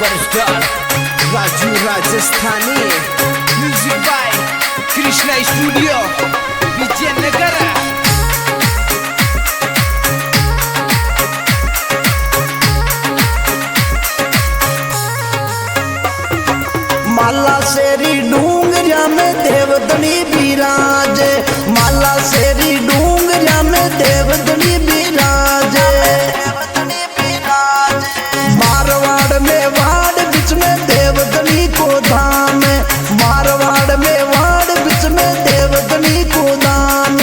Superstar Raju Rajasthani music by Krishna studio Vijaynagar. माला शेरी डूंगरिया में देवदनी बिराजे, माला शेरी डूंगरिया में देवदनी बिराजे। मारवाड़ में वाड़ बीच में देवदनी को धाम, मारवाड़ में वाड़ बीच में देवदनी को धाम।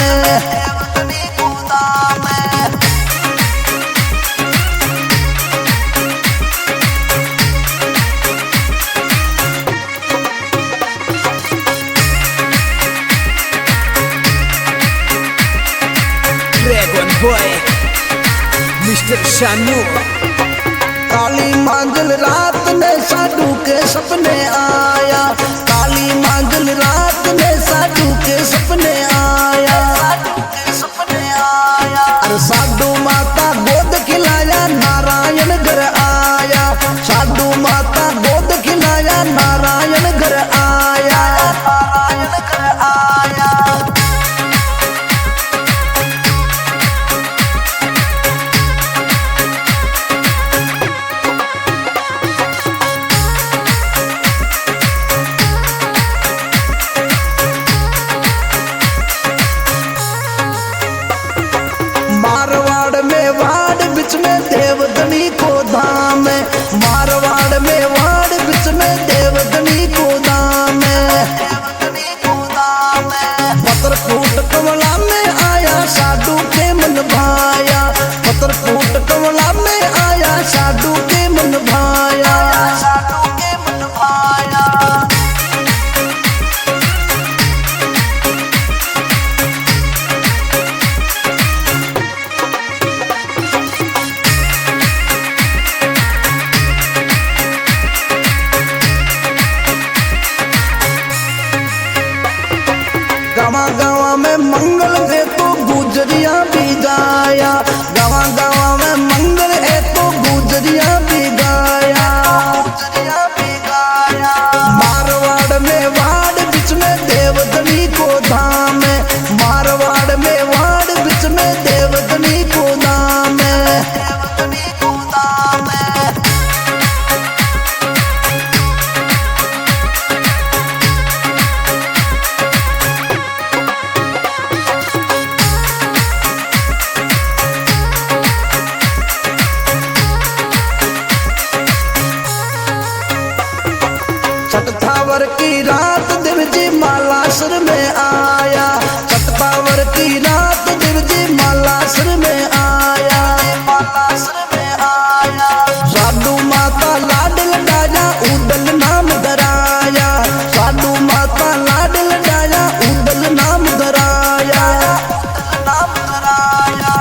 Dragon boy mister Shanu. काली मांगल रात में साधु के सपने आया, काली मांगल रात में साधु के सपने आया। अरे साधु माता गोद खिलाया नारायण घर आया, साधु माता गोद खिलाया नारायण घर आया, नारायण घर आया। मारवाड़ में वाड़ बीच में देवदनी को धाम, मारवाड़ में वाड़ बीच में देवदनी को धाम। पत्रकूट कमला में आया साधु के मन भाया, पत्रकूट कमला में आया साधु के मन भाया, साधु के मन भाया। गावा गावा में मंगल है तो गुजरिया भी गाया, गावा गावा में मंगल है तो गुजरिया भी गाया, गुजरिया भी गाया। मारवाड़ में वाड़ बीच में देवदनी को धाम, मारवाड़ में वाड़ बीच में देवदनी को धाम, देवदनी को धाम। छठपावर की रात देव जी मालासर में आया, छठपावर की रात देव जी मालासर में आया, मालासर में आया। साधु माता लाड लडाया उदल नाम धराया, साधु माता लाड लडाया उदल नाम धराया, उदल नाम धराया।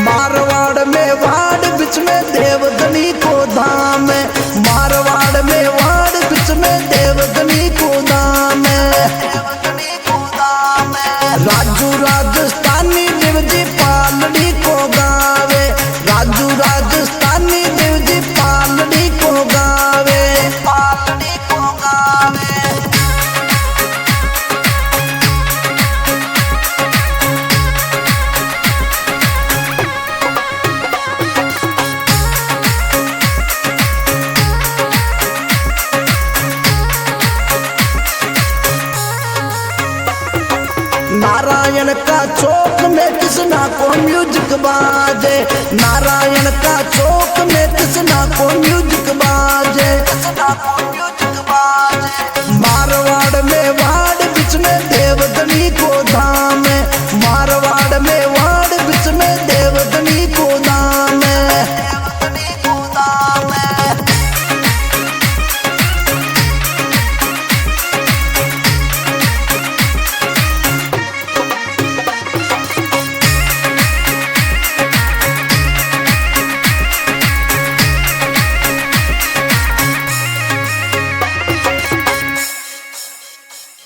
मारवाड़ में वाड़ बीच में देवदनी को धाम, मारवाड़ में वाड़ बीच में देवदनी को धाम, देवदनी को धाम। राजू राजस्थानी देव जी पालड़ी को गावे, राजू राजस्थानी देव जी पालड़ी को गावे, पालड़ी को गावे। नारायण का चौक में कृष्णा को म्यूजिक बाजे, नारायण का चौक में कृष्णा को म्यूजिक बाजे, कृष्णा को म्यूजिक